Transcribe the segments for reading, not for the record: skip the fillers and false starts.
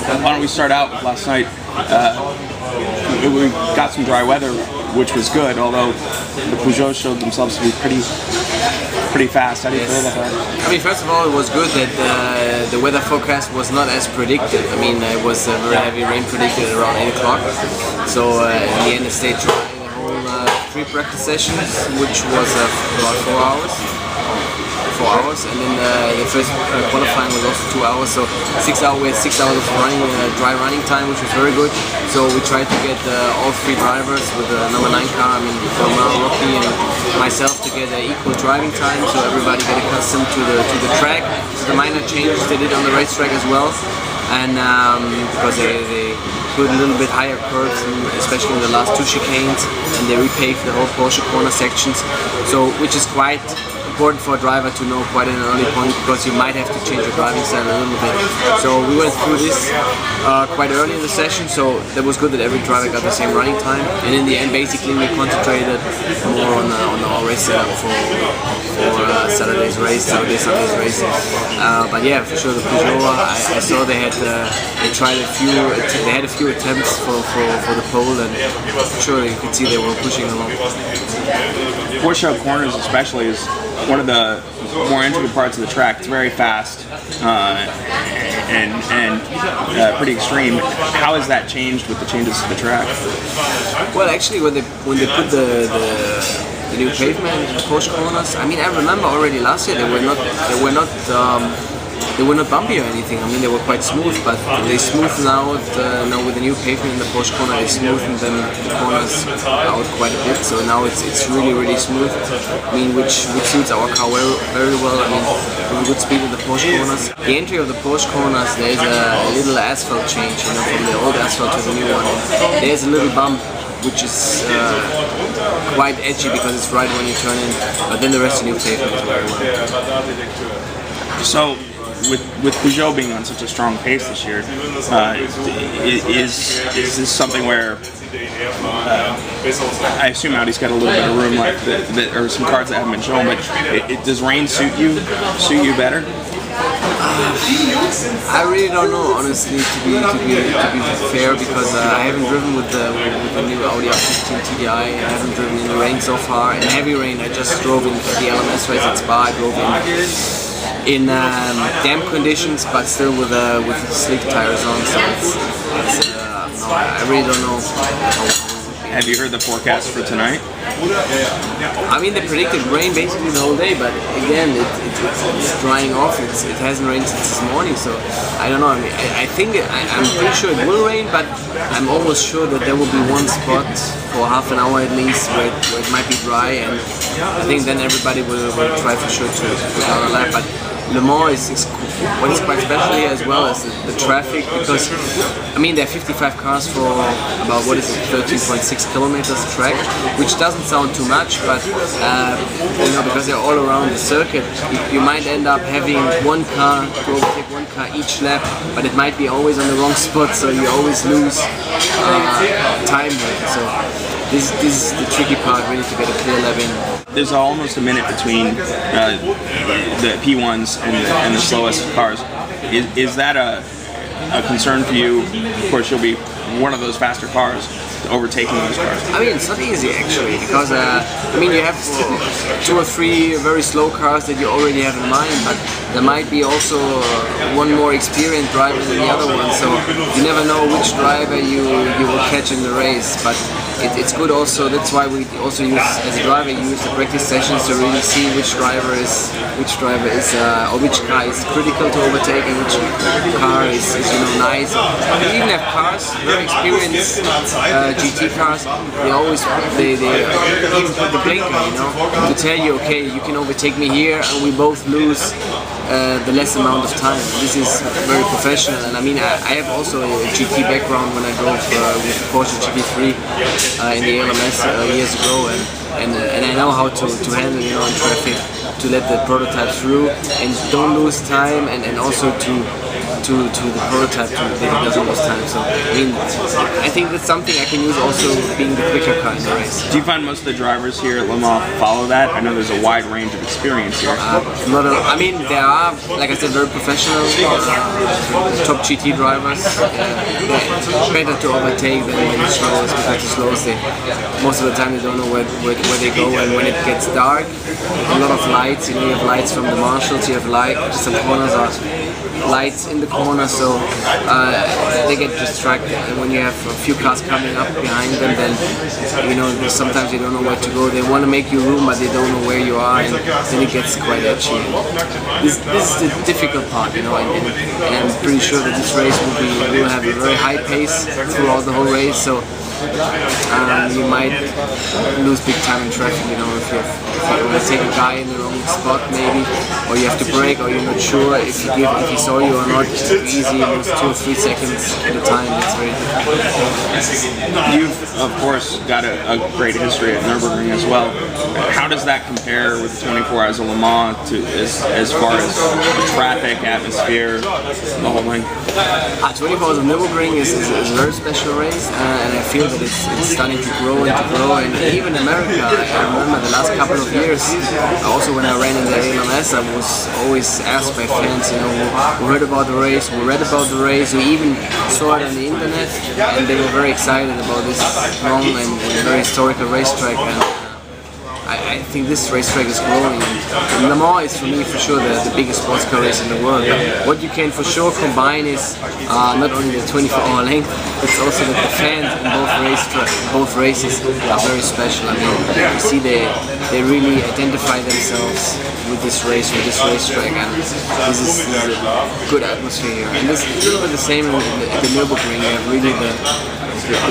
Why don't we start out with last night? We got some dry weather, which was good, although the Peugeot showed themselves to be pretty fast. How do you feel about that? mean, first of all, it was good that the weather forecast was not as predicted. I mean, it was a very heavy rain predicted around 8 o'clock. So in the end, it stayed dry the whole 3 practice sessions, which was about 4 hours. And then the first qualifying was also 2 hours, so 6 hours. We had 6 hours of dry running time, which was very good. So we tried to get all 3 drivers with the number 9 car, I mean, Rocky and myself, to get equal driving time, so everybody get accustomed to the track. So the minor changes they did on the racetrack as well, and because they put a little bit higher curves, especially in the last 2 chicanes, and they repaved the whole Porsche corner sections, so which is quite important for a driver to know quite an early point, because you might have to change your driving style a little bit. So we went through this quite early in the session, so that was good that every driver got the same running time. And in the end, basically, we concentrated more on our race setup for Saturday's race, Sunday's race. But yeah, for sure, the Peugeot, I saw they had they had a few attempts for the pole, and for sure you could see they were pushing along. Porsche corners especially is one of the more intricate parts of the track. It's very fast and pretty extreme. How has that changed with the changes to the track? Well, actually, when they put the new pavement in the Porsche corners, I mean, I remember already last year they were not bumpy or anything. I mean, they were quite smooth, but they smoothed out now with the new pavement in the Porsche corner. They smoothed the corners out quite a bit, so now it's really smooth. I mean, which suits our car very well. I mean, with good speed in the Porsche corners. The entry of the Porsche corners, there's a little asphalt change, you know, from the old asphalt to the new one. There's a little bump, which is quite edgy because it's right when you turn in, but then the rest of the new pavement is very well. So, with Peugeot being on such a strong pace this year, is this something where I assume Audi's got a little bit of room left, or some cars that haven't been shown, but does rain suit you better? I really don't know, honestly, to be fair, because I haven't driven with the new Audi R15 TDI. I haven't driven in the rain so far. In heavy rain, I just drove in the LMS race at Spa. I drove in damp conditions, but still with slick tires on. So I really don't know. Have you heard the forecast for tonight? I mean, they predicted rain basically the whole day, but again, it's drying off. It hasn't rained since this morning, so I don't know. I mean, I'm pretty sure it will rain, but I'm almost sure that there will be one spot for half an hour at least where it might be dry, and I think then everybody will try for sure to put down a lap. But Le Mans is what is quite special here as well as the traffic, because I mean there are 55 cars for about 13.6 kilometers track, which doesn't sound too much, but you know, because they're all around the circuit, you might end up having one car to overtake one car each lap, but it might be always on the wrong spot, so you always lose time here. So this is the tricky part, really, to get a clear lap in. There's almost a minute between the P1s and the slowest cars. Is that a concern for you? Of course, you'll be one of those faster cars, overtaking those cars. I mean, it's not easy actually, because I mean, you have 2 or 3 very slow cars that you already have in mind, but there might be also one more experienced driver than the other one, so you never know which driver you will catch in the race. But it's good also. That's why we also use, as a driver, use the practice sessions to really see which driver is or which car is critical to overtake and which car is nice. We even have cars, very experienced GT cars. They even put the blinker, you know, to tell you, okay, you can overtake me here, and we both lose the less amount of time. This is very professional, and I mean, I have also a GT background when I drove with Porsche GT3 in the LMS years ago, and I know how to handle, you know, in traffic, to let the prototype through and don't lose time, and also to to the prototype that he does in those times. So I mean, I think that's something I can use also being the quicker car in the race. Do you find most of the drivers here at Le Mans follow that? I know there's a wide range of experience here. I mean, there are, like I said, very professional top GT drivers. They're better to overtake than when it's slow, because the slowest, most of the time they don't know where they go, and when it gets dark, a lot of lights, you have lights from the marshals, you have lights, some corners are lights in the corner, so they get distracted, and when you have a few cars coming up behind them, then sometimes they don't know where to go. They want to make you room, but they don't know where you are, and then it gets quite edgy. This is the difficult part, and I'm pretty sure that this race will have a very high pace throughout the whole race, so you might lose big time in traffic, if you overtake a guy in the wrong spot maybe, or you have to brake, or you're not sure if he saw you or not. You easily lose 2 or 3 seconds at a time. It's very difficult. You've, of course, got a great history at Nürburgring as well. How does that compare with 24 Hours of Le Mans as far as traffic, atmosphere, the whole thing? 24 Hours of Nürburgring is a very special race, and I feel that it's starting to grow, and even in America, I remember the last couple of years, also when I ran in the AMS, I was always asked by fans, who heard about the race, who read about the race, who even saw it on the internet, and they were very excited about this long and very historical racetrack. And I think this racetrack is growing, and Le Mans is for me for sure the biggest sports car race in the world. What you can for sure combine is not only the 24-hour length, it's also that the fans in both races are very special. I mean, you see they really identify themselves with this race, with this racetrack, and this is a good atmosphere here. And this is a little bit the same at the Nürburgring. You have really the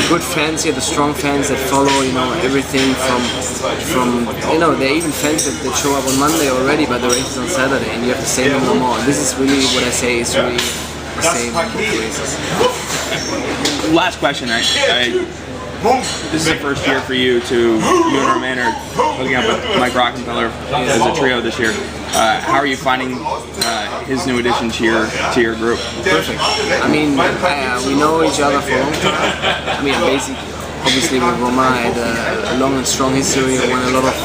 good fans here, the strong fans that follow, everything from they're even fans that show up on Monday already, but the race is on Saturday, and you have the same in Le Mans. This is really what I say is really the same races. Last question. This is the first year for you and Romain are hooking up with Mike Rockenfeller as a trio this year. How are you finding his new addition to your group? Perfect. I mean, we know each other for a long time. I mean, obviously with Romain I had a long and strong history. I won a lot of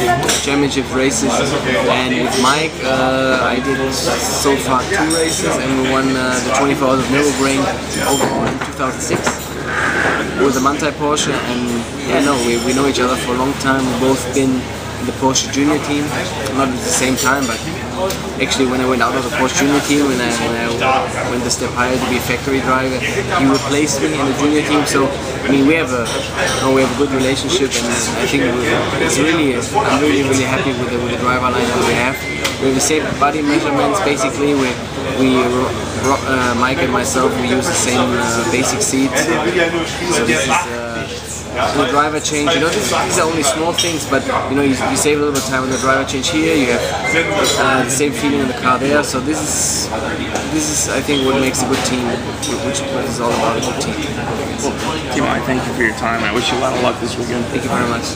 championship races, and with Mike I did so far 2 races, and we won the 24 Hours of Nürburgring overall in 2006. With the Manthey Porsche, and we know each other for a long time. We've both been in the Porsche Junior team, not at the same time, but actually when I went out of the Porsche Junior team, when I went a step higher to be a factory driver, he replaced me in the Junior team. So I mean, we have a good relationship, and I think I'm really happy with the driver line that we have. We have the same body measurements basically. Mike and myself, we use the same basic seats. So this is the driver change. These are only small things, but you save a little bit of time on the driver change here. You have the same feeling in the car there. So this is I think what makes a good team, which is all about a good team. Well, Timo, I thank you for your time. I wish you a lot of luck this weekend. Thank you very much.